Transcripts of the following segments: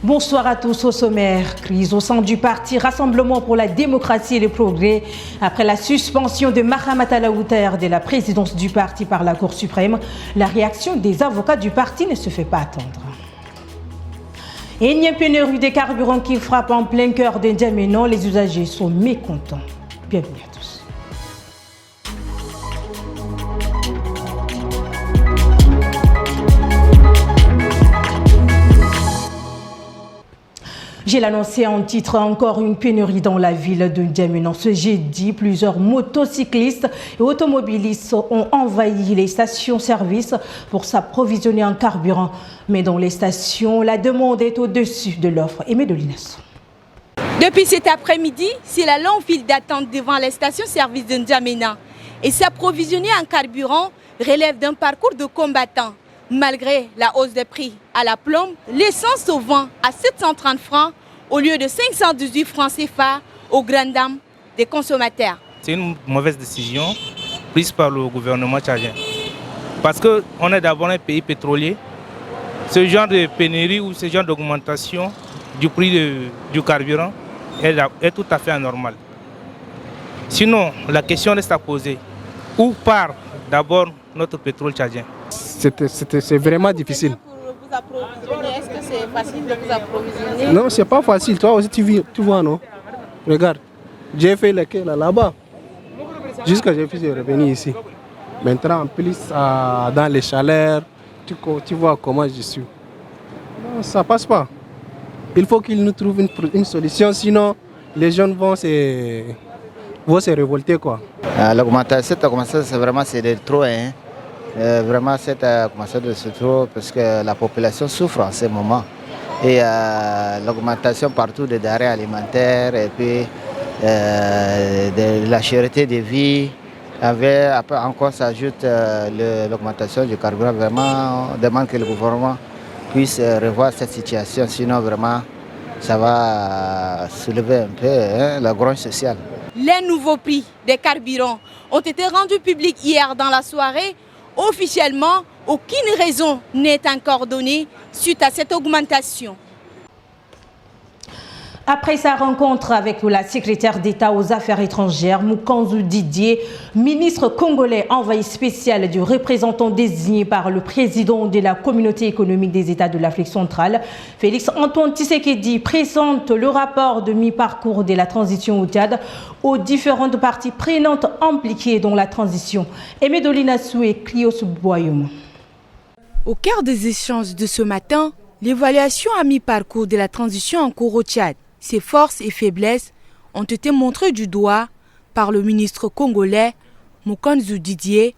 Bonsoir à tous. Au sommaire, crise au sein du parti Rassemblement pour la démocratie et le progrès. Après la suspension de Mahama Talaouter de la présidence du parti par la Cour suprême, la réaction des avocats du parti ne se fait pas attendre. Énième pénurie des carburants qui frappe en plein cœur de N'Djamena, les usagers sont mécontents. Bienvenue à tous. J'ai annoncé en titre encore une pénurie dans la ville de N'Djamena. Ce jeudi, plusieurs motocyclistes et automobilistes ont envahi les stations-service pour s'approvisionner en carburant. Mais dans les stations, la demande est au-dessus de l'offre. Aimé de Linasso. Depuis cet après-midi, c'est la longue file d'attente devant les stations-service de N'Djamena. Et s'approvisionner en carburant relève d'un parcours de combattants. Malgré la hausse des prix à la plombe, l'essence se vend à 730 francs au lieu de 518 francs CFA aux grandes dames des consommateurs. C'est une mauvaise décision prise par le gouvernement tchadien. Parce qu'on est d'abord un pays pétrolier. Ce genre de pénurie ou ce genre d'augmentation du prix du carburant est tout à fait anormal. Sinon, la question reste à poser. Où part d'abord notre pétrole tchadien? C'est vraiment difficile. Est-ce que c'est facile de vous approvisionner? Non, c'est pas facile. Toi aussi, tu vois, non? Regarde, j'ai fait le quai là-bas. Jusqu'à j'ai pu revenir ici. Maintenant, en plus, dans les chaleurs, tu vois comment je suis. Non, ça passe pas. Il faut qu'ils nous trouvent une solution, sinon les jeunes vont se révolter, quoi. L'augmentation, c'est vraiment de trop, hein. Vraiment, c'est commencé de se trop parce que la population souffre en ce moment. Et l'augmentation partout des denrées alimentaires et puis de la cherté de vie. Après encore s'ajoute l'augmentation du carburant. Vraiment, on demande que le gouvernement puisse revoir cette situation. Sinon, vraiment, ça va soulever un peu la grogne sociale. Les nouveaux prix des carburants ont été rendus publics hier dans la soirée. Officiellement, aucune raison n'est encore donnée suite à cette augmentation. Après sa rencontre avec la secrétaire d'État aux Affaires étrangères, Mukanzu Didier, ministre congolais envoyé spécial du représentant désigné par le président de la communauté économique des États de l'Afrique centrale, Félix Antoine Tshisekedi, présente le rapport de mi-parcours de la transition au Tchad aux différentes parties prenantes impliquées dans la transition. Aimé Dolinassou et Clios Boyoum. Au cœur des échanges de ce matin, l'évaluation à mi-parcours de la transition en cours au Tchad. Ses forces et faiblesses ont été montrées du doigt par le ministre congolais Mukanzu Didier,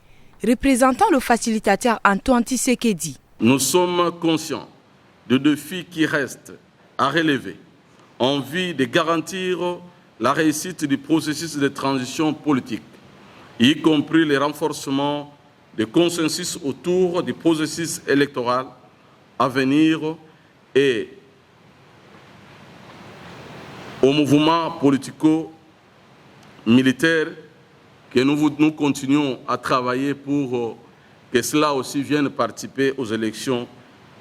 représentant le facilitateur Antoine Tshisekedi. Nous sommes conscients des défis qui restent à relever en vue de garantir la réussite du processus de transition politique, y compris le renforcement du consensus autour du processus électoral à venir et au mouvement politico-militaire que nous continuons à travailler pour que cela aussi vienne participer aux élections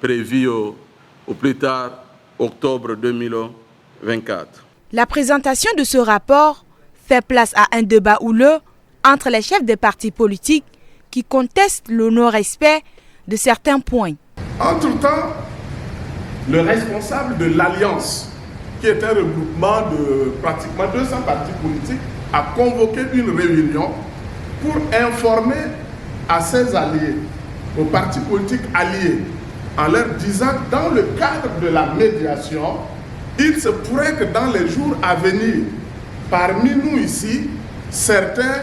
prévues au plus tard octobre 2024. La présentation de ce rapport fait place à un débat houleux entre les chefs des partis politiques qui contestent le non-respect de certains points. Entre-temps, le responsable de l'Alliance, qui est un regroupement de pratiquement 200 partis politiques, a convoqué une réunion pour informer à ses alliés, aux partis politiques alliés, en leur disant que dans le cadre de la médiation, il se pourrait que dans les jours à venir, parmi nous ici, certains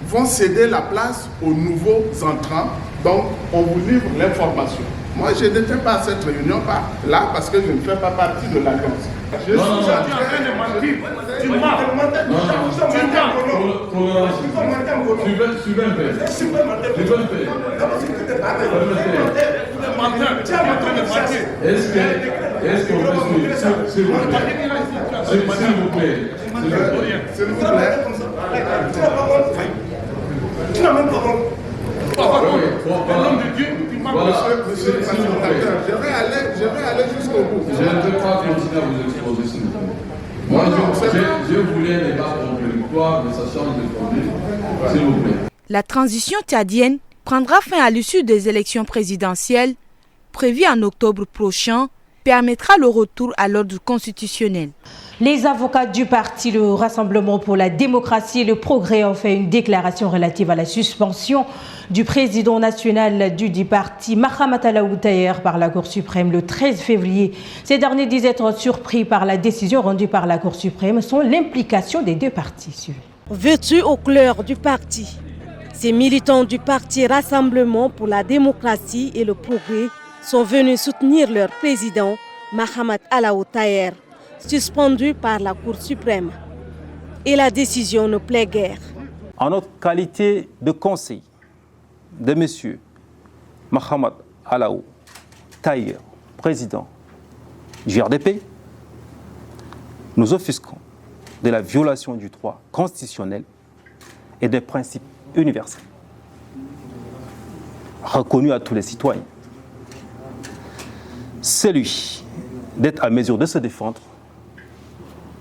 vont céder la place aux nouveaux entrants. Donc, on vous livre l'information. Moi, je n'étais pas à cette réunion là parce que je ne fais pas partie de l'Alliance. Je suis en train de mentir. Tu mens. Est-ce que vous s'il vous plaît, tu n'as même pas Je vais aller jusqu'au bout. Je ne peux pas chambre de commerce, s'il vous plaît. La transition tchadienne prendra fin à l'issue des élections présidentielles prévues en octobre prochain, permettra le retour à l'ordre constitutionnel. Les avocats du parti Le Rassemblement pour la démocratie et le progrès ont fait une déclaration relative à la suspension du président national du parti, Mahamat Alaou Taher, par la Cour suprême le 13 février. Ces derniers disent être surpris par la décision rendue par la Cour suprême sans l'implication des deux partis. Vêtus aux couleurs du parti, ces militants du parti Rassemblement pour la démocratie et le progrès sont venus soutenir leur président, Mahamat Alaou Taher, suspendu par la Cour suprême. Et la décision ne plaît guère. En notre qualité de conseil de M. Mahamat Alaou Taher, président du RDP, nous offusquons de la violation du droit constitutionnel et des principes universels reconnus à tous les citoyens. Celui d'être à mesure de se défendre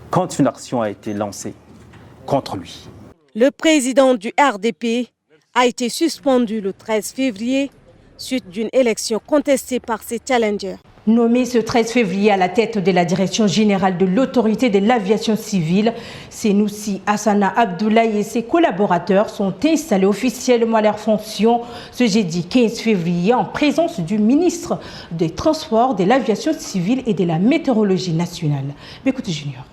quand une action a été lancée contre lui. Le président du RDP a été suspendu le 13 février suite d'une élection contestée par ses challengers. Nommé ce 13 février à la tête de la direction générale de l'autorité de l'aviation civile, Senoussi Hassana Abdoulaye et ses collaborateurs sont installés officiellement à leurs fonctions ce jeudi 15 février en présence du ministre des Transports, de l'aviation civile et de la météorologie nationale. Bécoute Junior.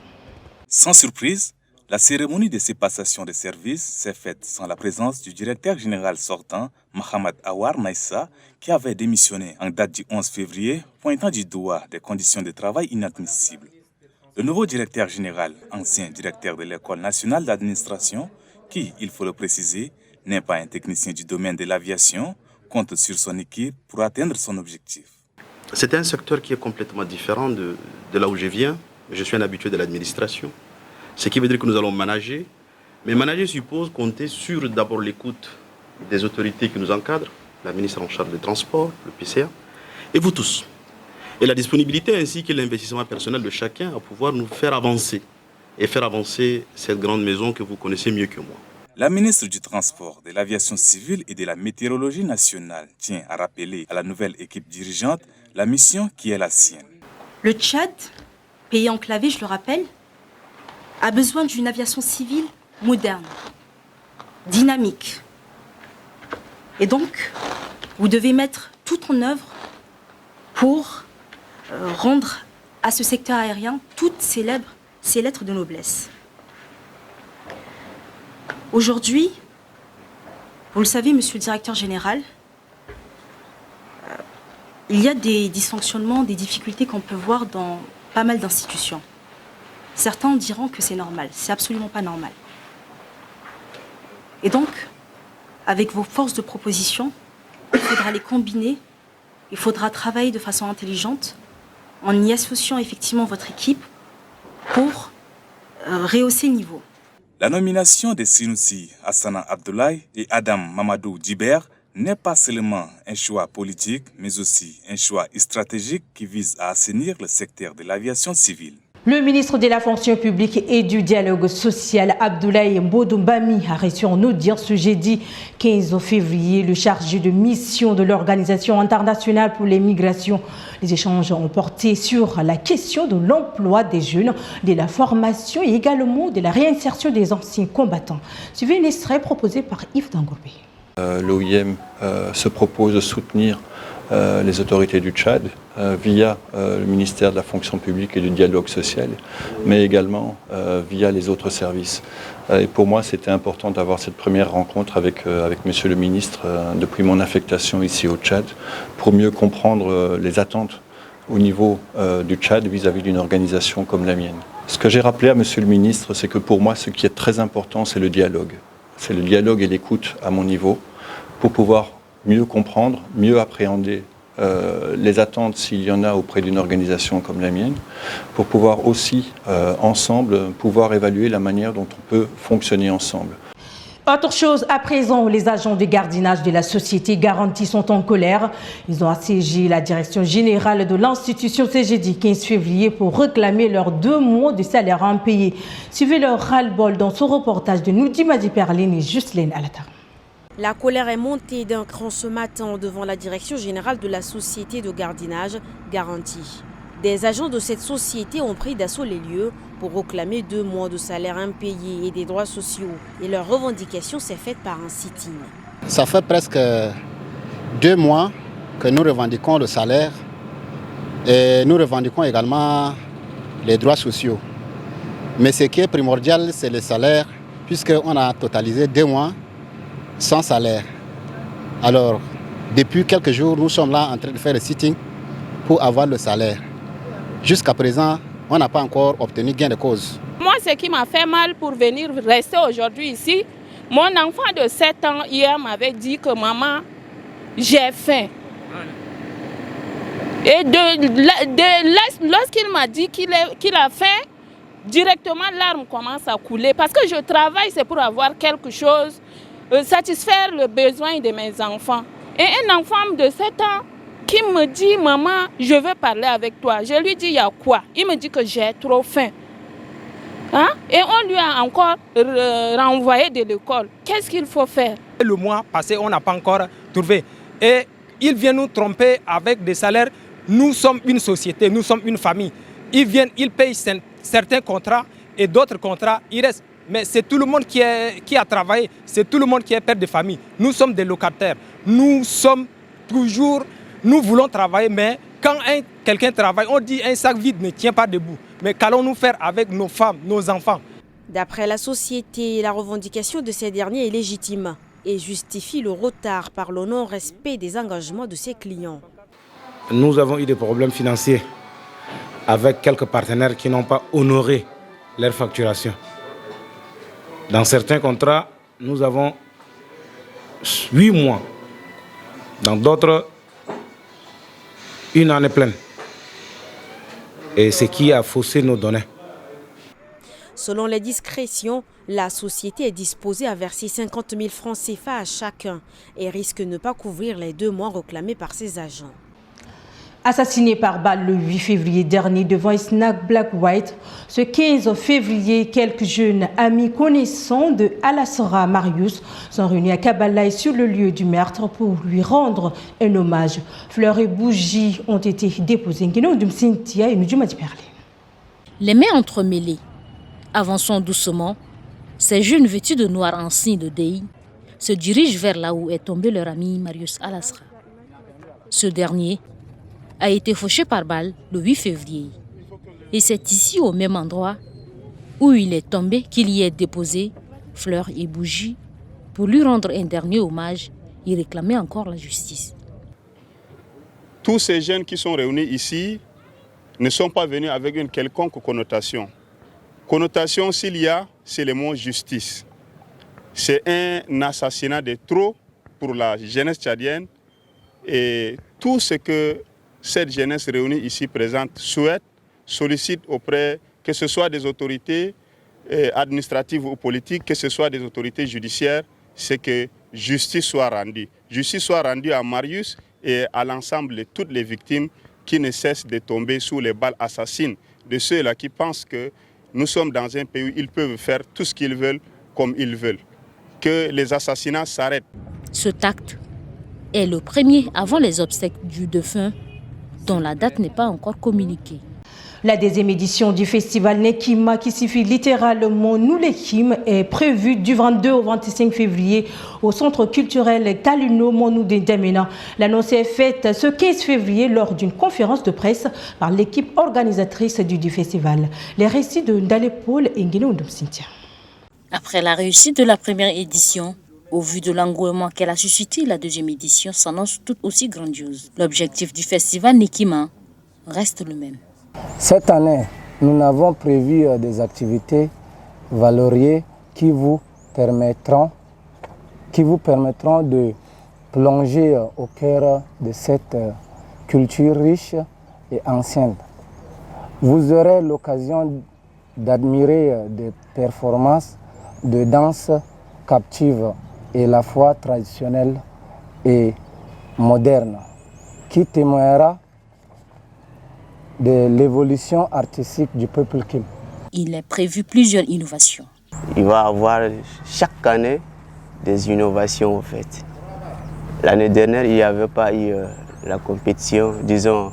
Sans surprise, la cérémonie de passation de service s'est faite sans la présence du directeur général sortant, Mohamed Awar Naïssa, qui avait démissionné en date du 11 février, pointant du doigt des conditions de travail inadmissibles. Le nouveau directeur général, ancien directeur de l'École nationale d'administration, qui, il faut le préciser, n'est pas un technicien du domaine de l'aviation, compte sur son équipe pour atteindre son objectif. C'est un secteur qui est complètement différent de là où je viens. Je suis un habitué de l'administration. Ce qui veut dire que nous allons manager. Mais manager suppose compter sur d'abord l'écoute des autorités qui nous encadrent, la ministre en charge des transports, le PCA, et vous tous. Et la disponibilité ainsi que l'investissement personnel de chacun à pouvoir nous faire avancer et faire avancer cette grande maison que vous connaissez mieux que moi. La ministre du Transport, de l'Aviation civile et de la Météorologie nationale tient à rappeler à la nouvelle équipe dirigeante la mission qui est la sienne. Le Tchad, pays enclavé, je le rappelle, a besoin d'une aviation civile moderne, dynamique. Et donc, vous devez mettre tout en œuvre pour rendre à ce secteur aérien toutes ses lettres de noblesse. Aujourd'hui, vous le savez, monsieur le directeur général, il y a des dysfonctionnements, des difficultés qu'on peut voir dans pas mal d'institutions. Certains diront que c'est normal. C'est absolument pas normal. Et donc, avec vos forces de proposition, il faudra les combiner. Il faudra travailler de façon intelligente en y associant effectivement votre équipe pour rehausser le niveau. La nomination de Senoussi Hassana Abdoulaye et Adam Mamadou Djiber n'est pas seulement un choix politique, mais aussi un choix stratégique qui vise à assainir le secteur de l'aviation civile. Le ministre de la fonction publique et du dialogue social, Abdoulaye Mbodoumbami, a reçu en audience ce jeudi 15 février le chargé de mission de l'Organisation internationale pour les migrations. Les échanges ont porté sur la question de l'emploi des jeunes, de la formation et également de la réinsertion des anciens combattants. Suivez un extrait proposé par Yves Dangourbe. L'OIM se propose de soutenir les autorités du Tchad via le ministère de la fonction publique et du dialogue social, mais également via les autres services. Et pour moi, c'était important d'avoir cette première rencontre avec Monsieur le ministre depuis mon affectation ici au Tchad, pour mieux comprendre les attentes au niveau du Tchad vis-à-vis d'une organisation comme la mienne. Ce que j'ai rappelé à Monsieur le ministre, c'est que pour moi, ce qui est très important, c'est le dialogue. C'est le dialogue et l'écoute à mon niveau pour pouvoir mieux comprendre, mieux appréhender les attentes s'il y en a auprès d'une organisation comme la mienne, pour pouvoir aussi, ensemble, pouvoir évaluer la manière dont on peut fonctionner ensemble. Autre chose, à présent, les agents de gardiennage de la société Garantie sont en colère. Ils ont assiégé la direction générale de l'institution CGD 15 février pour réclamer leurs 2 mois de salaire impayés. Suivez leur ras-le-bol dans ce reportage de Noudima Diperline et Justine Alatar. La colère est montée d'un cran ce matin devant la direction générale de la société de gardiennage Garantie. Des agents de cette société ont pris d'assaut les lieux pour réclamer 2 mois de salaire impayés et des droits sociaux. Et leur revendication s'est faite par un sit-in. Ça fait presque 2 mois que nous revendiquons le salaire et nous revendiquons également les droits sociaux. Mais ce qui est primordial, c'est le salaire, puisqu'on a totalisé 2 mois sans salaire. Alors, depuis quelques jours, nous sommes là en train de faire le sitting pour avoir le salaire. Jusqu'à présent, on n'a pas encore obtenu gain de cause. Moi, ce qui m'a fait mal pour venir rester aujourd'hui ici, mon enfant de 7 ans hier m'avait dit que maman, j'ai faim. Et lorsqu'il m'a dit qu'il a faim, directement l'arme commence à couler. Parce que je travaille, c'est pour avoir quelque chose, satisfaire le besoin de mes enfants. Et un enfant de 7 ans qui me dit, maman, je veux parler avec toi. Je lui dis, il y a quoi? Il me dit que j'ai trop faim. Hein? Et on lui a encore renvoyé de l'école. Qu'est-ce qu'il faut faire? Le mois passé, on n'a pas encore trouvé. Et ils viennent nous tromper avec des salaires. Nous sommes une société, nous sommes une famille. Ils viennent, ils payent certains contrats et d'autres contrats, ils restent. Mais c'est tout le monde qui a travaillé, c'est tout le monde qui est père de famille. Nous sommes des locataires. Nous voulons travailler, mais quand quelqu'un travaille, on dit un sac vide ne tient pas debout. Mais qu'allons-nous faire avec nos femmes, nos enfants? D'après la société, la revendication de ces derniers est légitime et justifie le retard par le non-respect des engagements de ses clients. Nous avons eu des problèmes financiers avec quelques partenaires qui n'ont pas honoré leur facturation. Dans certains contrats, nous avons 8 mois. Dans d'autres, 1 année pleine. Et ce qui a faussé nos données. Selon les discrétions, la société est disposée à verser 50 000 francs CFA à chacun et risque de ne pas couvrir les 2 mois réclamés par ses agents. Assassiné par balle le 8 février dernier devant Snack Black White, ce 15 février, quelques jeunes amis connaissants de Alassra Marius sont réunis à Kabalaï sur le lieu du meurtre pour lui rendre un hommage. Fleurs et bougies ont été déposées. Les mains entremêlées, avançant doucement, ces jeunes vêtus de noir en signe de deuil se dirigent vers là où est tombé leur ami Marius Alassra. Ce dernier a été fauché par balle le 8 février. Et c'est ici, au même endroit où il est tombé, qu'il y est déposé fleurs et bougies pour lui rendre un dernier hommage et réclamer encore la justice. Tous ces jeunes qui sont réunis ici ne sont pas venus avec une quelconque connotation. Connotation, s'il y a, c'est le mot justice. C'est un assassinat de trop pour la jeunesse tchadienne et tout ce que cette jeunesse réunie ici présente souhaite, sollicite auprès, que ce soit des autorités administratives ou politiques, que ce soit des autorités judiciaires, c'est que justice soit rendue. Justice soit rendue à Marius et à l'ensemble de toutes les victimes qui ne cessent de tomber sous les balles assassines de ceux-là qui pensent que nous sommes dans un pays où ils peuvent faire tout ce qu'ils veulent comme ils veulent. Que les assassinats s'arrêtent. Ce acte est le premier avant les obsèques du défunt, dont la date n'est pas encore communiquée. La 2e édition du festival Nekima, qui signifie littéralement Nous les Kim, est prévue du 22 au 25 février au centre culturel Kaluno Monou de Ndamena. L'annonce est faite ce 15 février lors d'une conférence de presse par l'équipe organisatrice du festival. Les récits de Ndale Paul et Nguéné Cynthia. Après la réussite de la première édition, au vu de l'engouement qu'elle a suscité, la 2e édition s'annonce tout aussi grandiose. L'objectif du festival Nekima reste le même. Cette année, nous avons prévu des activités valoriées qui vous permettront de plonger au cœur de cette culture riche et ancienne. Vous aurez l'occasion d'admirer des performances de danse captive et la foi traditionnelle et moderne, qui témoignera de l'évolution artistique du peuple Kim. Il est prévu plusieurs innovations. Il va y avoir chaque année des innovations en fait. L'année dernière, il n'y avait pas eu la compétition, disons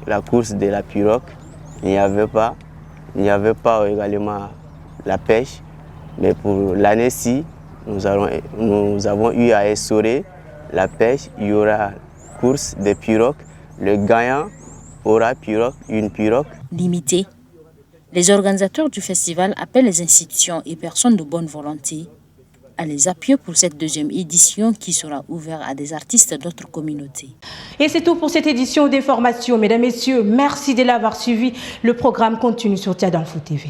la course de la pirogue. Il n'y avait pas également la pêche. Mais pour l'année-ci, nous avons eu à instaurer la pêche. Il y aura course de pirogues. Le gagnant aura une pirogue. Limité, les organisateurs du festival appellent les institutions et personnes de bonne volonté à les appuyer pour cette deuxième édition qui sera ouverte à des artistes d'autres communautés. Et c'est tout pour cette édition d'information. Mesdames, Messieurs, merci de l'avoir suivi. Le programme continue sur Tchad Info TV.